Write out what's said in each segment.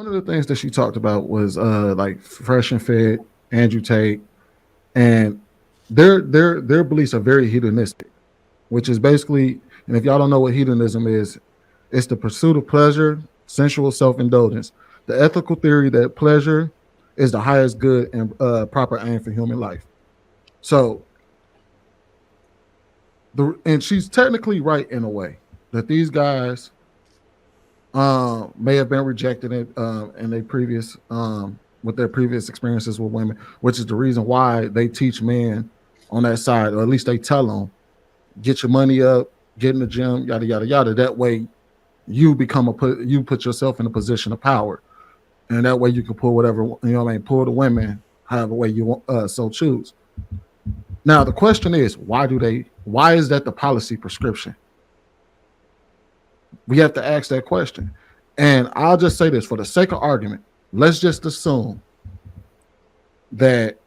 one of the things that she talked about was like Fresh and Fit, Andrew Tate, and their beliefs are very hedonistic, which is basically, and if y'all don't know what hedonism is, it's the pursuit of pleasure, sensual self-indulgence, the ethical theory that pleasure is the highest good and proper aim for human life. So and she's technically right in a way that these guys may have been rejected in their previous with their previous experiences with women, which is the reason why they teach men on that side, or at least they tell them, get your money up, get in the gym, yada yada yada. That way, you put yourself in a position of power, and that way you can pull whatever pull the women however way you want, so choose. Now the question is, why is that the policy prescription? We have to ask that question. And I'll just say this for the sake of argument. Let's just assume that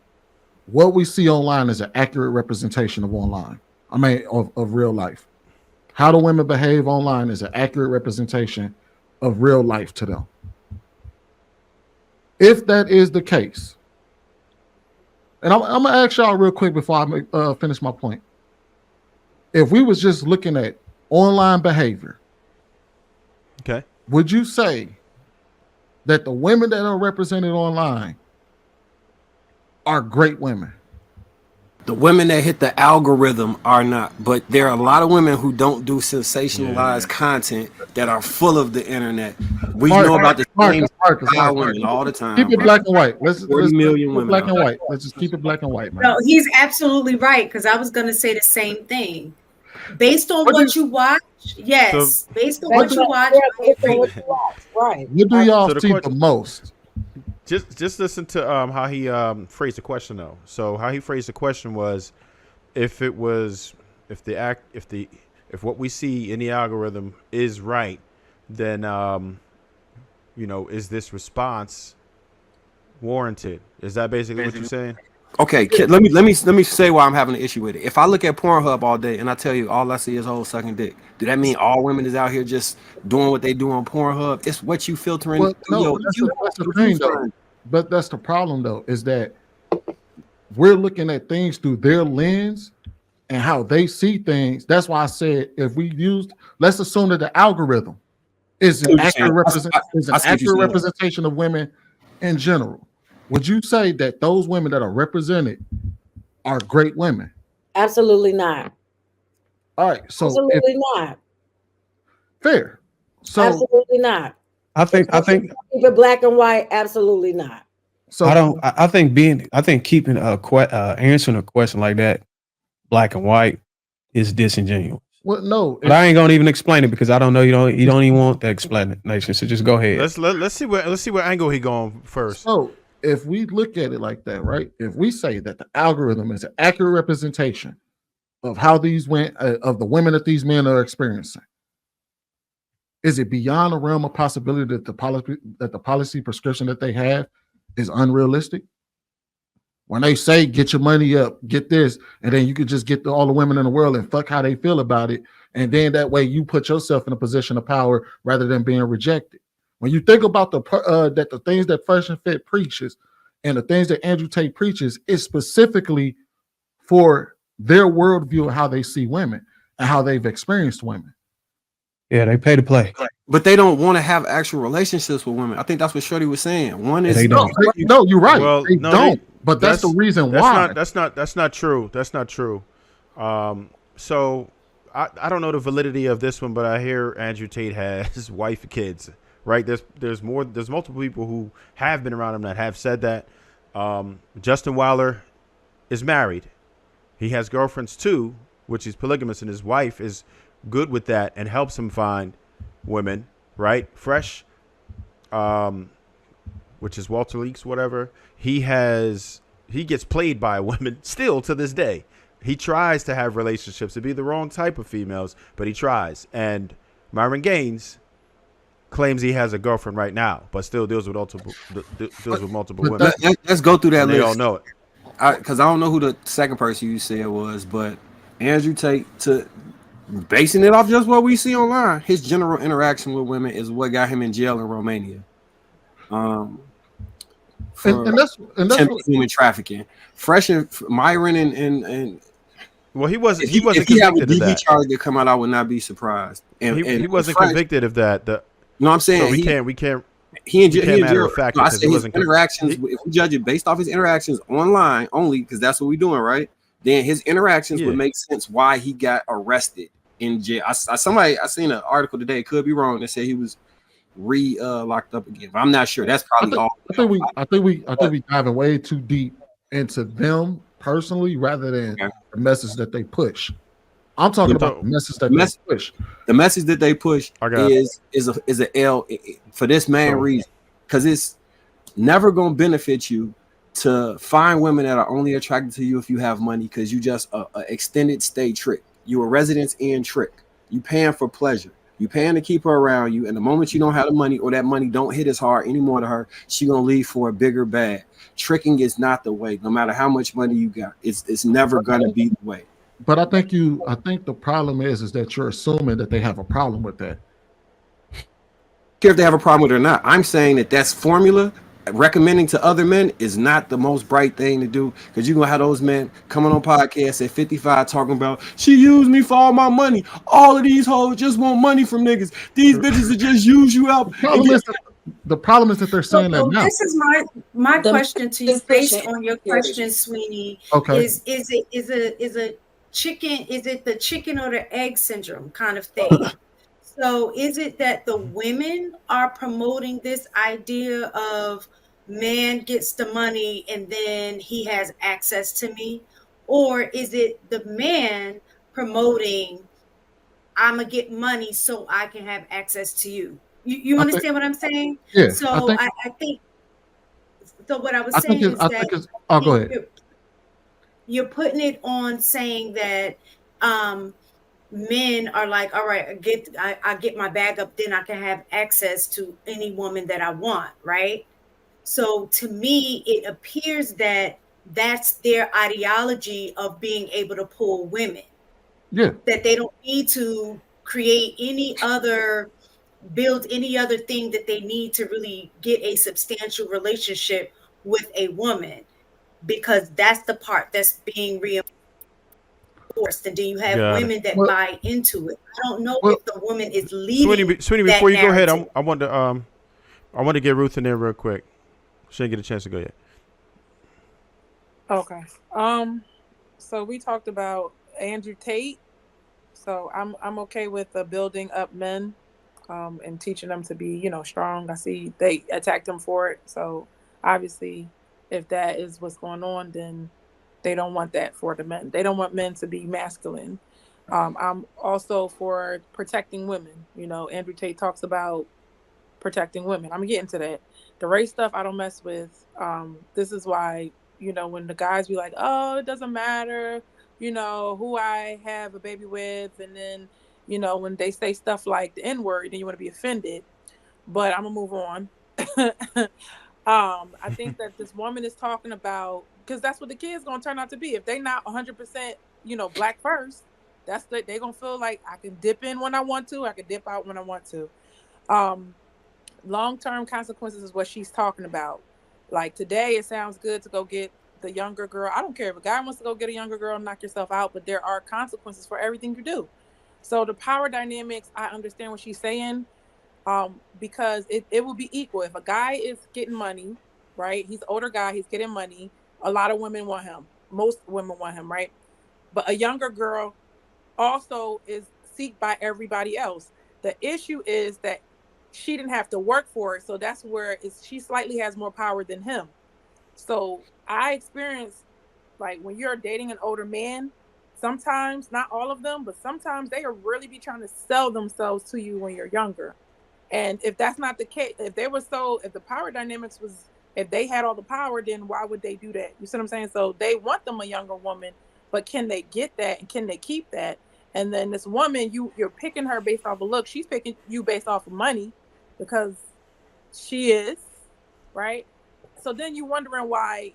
what we see online is an accurate representation of online. Of real life. How do women behave online is an accurate representation of real life to them. If that is the case, and I'm going to ask y'all real quick before I finish my point. If we was just looking at online behavior, okay, would you say that the women that are represented online are great women? The women that hit the algorithm are not, but there are a lot of women who don't do sensationalized content that are full of the internet. We know about the same women all the time. Keep it black and white. Let's 40 million women. Black and white. Let's just keep it black and white, man. No, he's absolutely right, because I was going to say the same thing. Based on what you watch, yes. So, based on what you watch, right. What do y'all see the most? Just listen to how he phrased the question though. So how he phrased the question was, if what we see in the algorithm is right, then is this response warranted? Is that basically what you're saying? Okay, let me say why I'm having an issue with it. If I look at Pornhub all day and I tell you all I see is hoes sucking dick, do that mean all women is out here just doing what they do on Pornhub? It's what you filtering. Well, no, that's the thing though. But that's the problem though, is that we're looking at things through their lens and how they see things. That's why I said let's assume that the algorithm is an accurate representation of women in general. Would you say that those women that are represented are great women? Absolutely not. All right, so absolutely not. Fair. So absolutely not. I think keep it black and white. Absolutely not. So I think keeping answering a question like that, black and white, is disingenuous. Well, no, but I ain't gonna even explain it because I don't know you don't even want the explanation. So just go ahead. Let's see what angle he going first. So if we look at it like that, right? If we say that the algorithm is an accurate representation of how these of the women that these men are experiencing, is it beyond the realm of possibility that the policy prescription that they have is unrealistic? When they say get your money up, get this, and then you could just get all the women in the world and fuck how they feel about it, and then that way you put yourself in a position of power rather than being rejected. When you think about the things that Fresh and Fit preaches and the things that Andrew Tate preaches, is specifically for their worldview of how they see women and how they've experienced women. Yeah, they pay to play. But they don't want to have actual relationships with women. I think that's what Shorty was saying. One is they don't. No, you're right. Well, they don't. But that's the reason why. That's not true. That's not true. So I don't know the validity of this one, but I hear Andrew Tate has wife and kids. Right? There's multiple people who have been around him that have said that. Justin Wilder is married. He has girlfriends too, which he's polygamous, and his wife is good with that and helps him find women. Right? Fresh, which is Walter Leaks, whatever. He gets played by women still to this day. He tries to have relationships. It'd be the wrong type of females, but he tries. And Myron Gaines claims he has a girlfriend right now, but still deals with multiple women. Let's go through that and list. They all know it. Because I don't know who the second person you said was, but Andrew Tate, basing it off just what we see online, his general interaction with women is what got him in jail in Romania. For and that's what, human trafficking. Fresh and Myron and Well, he wasn't if he have a convicted of DV that. charge that come out, I would not be surprised. And He wasn't Fresh, convicted of that. no, I'm saying So we can't matter of fact no, I because say he his wasn't interactions. If we judge it based off his interactions online only, because that's what we're doing, right? Then his interactions would make sense why he got arrested in jail. I seen an article today, could be wrong, that said he was locked up again. But I'm not sure. That's probably all. I think we diving way too deep into them personally rather than the message that they push. I'm talking about the message that they push. The message that they push is a L for this main reason, because it's never gonna benefit you to find women that are only attracted to you if you have money, because you just a extended stay trick. You a residence in trick. You paying for pleasure. You paying to keep her around you, and the moment you don't have the money or that money don't hit as hard anymore to her, she gonna leave for a bigger bag. Tricking is not the way. No matter how much money you got, it's never gonna be the way. But I think the problem is that you're assuming that they have a problem with that. I don't care if they have a problem with it or not. I'm saying that's formula. Recommending to other men is not the most bright thing to do, because you're gonna have those men coming on podcasts at 55 talking about she used me for all my money. All of these hoes just want money from niggas. These bitches will just use you out. The problem is that they're saying that now. This is my question to you, based on your question, Sweeney. Okay. Is a chicken? Is it the chicken or the egg syndrome kind of thing? So is it that the women are promoting this idea of man gets the money and then he has access to me? Or is it the man promoting I'm going to get money so I can have access to you? You understand what I'm saying? Yeah. So I think so what I was saying is that go ahead. You're putting it on saying that men are like, all right, I get my bag up, then I can have access to any woman that I want, right? So to me, it appears that that's their ideology of being able to pull women. Yeah. That they don't need to build any other thing that they need to really get a substantial relationship with a woman, because that's the part that's being reinforced. And then you have women that buy into it. I don't know if the woman is leading. Sweeney, before you go ahead, I want to get Ruth in there real quick. She didn't get a chance to go yet. Okay. So we talked about Andrew Tate. So I'm okay with building up men, and teaching them to be, strong. I see they attacked him for it. So obviously, if that is what's going on, then they don't want that for the men. They don't want men to be masculine. I'm also for protecting women. Andrew Tate talks about protecting women. I'm getting to that. The race stuff I don't mess with. This is why, when the guys be like, oh, it doesn't matter, who I have a baby with. And then, when they say stuff like the N-word, then you want to be offended. But I'm going to move on. I think that this woman is talking about, because that's what the kid's going to turn out to be. If they not 100%, black first, they're going to feel like I can dip in when I want to. I can dip out when I want to. Long-term consequences is what she's talking about. Like today, it sounds good to go get the younger girl. I don't care if a guy wants to go get a younger girl, knock yourself out, but there are consequences for everything you do. So the power dynamics, I understand what she's saying. Because it will be equal. If a guy is getting money, right? He's an older guy, he's getting money. A lot of women want him. Most women want him, right? But a younger girl also is sought by everybody else. The issue is that she didn't have to work for it. So that's where she slightly has more power than him. So I experienced, like, when you're dating an older man, sometimes, not all of them, but sometimes they will really be trying to sell themselves to you when you're younger. And if that's not the case, if the power dynamics was, if they had all the power, then why would they do that? You see what I'm saying? So they want them a younger woman, but can they get that? And can they keep that? And then this woman, you're picking her based off of look. She's picking you based off of money because she is, right? So then you're wondering why,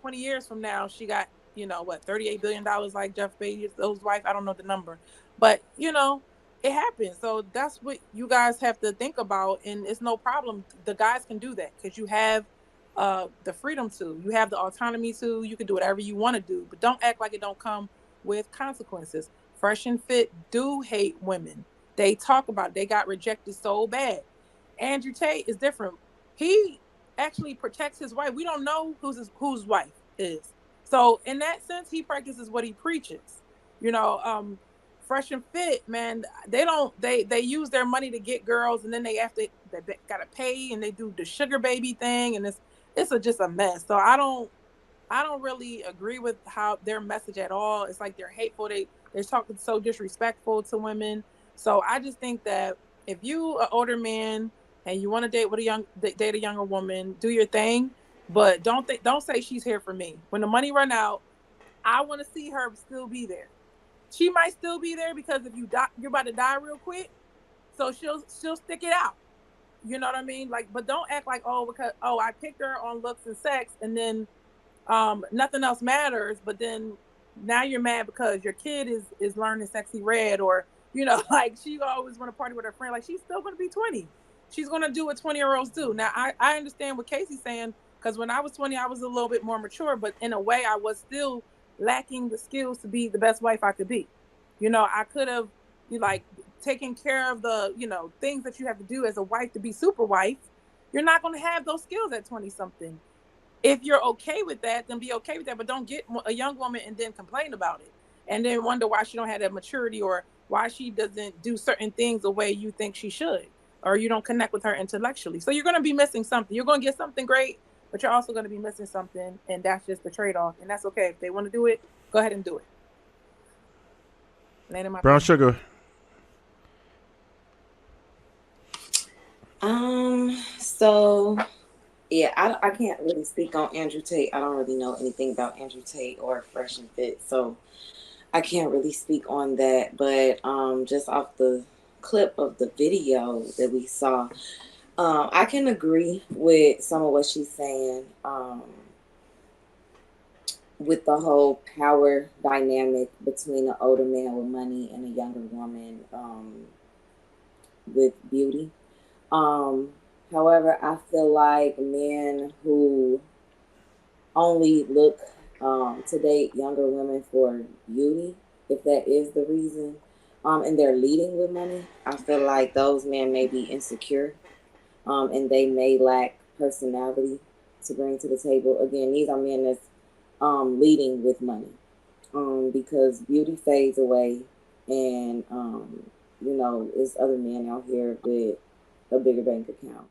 20 years from now, she got, $38 billion like Jeff Bezos' wife. I don't know the number, but, it happens. So that's what you guys have to think about, and it's no problem. The guys can do that because you have the freedom to, you have the autonomy to, you can do whatever you want to do, but don't act like it don't come with consequences. Fresh and Fit do hate women. They talk about it. They got rejected so bad. Andrew Tate is different. He actually protects his wife. We don't know whose wife is. So in that sense, he practices what he preaches. You know, Fresh and Fit, man, they use their money to get girls, and then they gotta pay, and they do the sugar baby thing, and it's just a mess. So I don't really agree with how their message at all. It's like they're hateful. They're talking so disrespectful to women. So I just think that if you an older man and you want to date a younger woman, do your thing, but don't say she's here for me. When the money run out, I want to see her still be there. She might still be there because if you're about to die real quick, so she'll stick it out. You know what I mean? Like, but don't act like, because I picked her on looks and sex, and then nothing else matters. But then now you're mad because your kid is learning Sexy Red, or like she always want to party with her friend. Like, she's still going to be 20. She's going to do what 20-year-olds do. Now I understand what Casey's saying, because when I was 20, I was a little bit more mature, but in a way I was still lacking the skills to be the best wife I could be. I could have like taken care of the things that you have to do as a wife to be super wife. You're not going to have those skills at 20 something. If you're okay with that, then be okay with that, but don't get a young woman and then complain about it and then wonder why she don't have that maturity, or why she doesn't do certain things the way you think she should, or you don't connect with her intellectually. So you're going to be missing something. You're going to get something great, but you're also going to be missing something, and that's just the trade-off, and that's okay. If they want to do it, go ahead and do it. Brown sugar. So yeah, I can't really speak on Andrew Tate. I don't really know anything about Andrew Tate or Fresh and Fit, so I can't really speak on that. But just off the clip of the video that we saw, I can agree with some of what she's saying, with the whole power dynamic between an older man with money and a younger woman with beauty. However, I feel like men who only look to date younger women for beauty, if that is the reason, and they're leading with money, I feel like those men may be insecure, and they may lack personality to bring to the table. Again, these are men that's leading with money, because beauty fades away, and it's other men out here with a bigger bank account.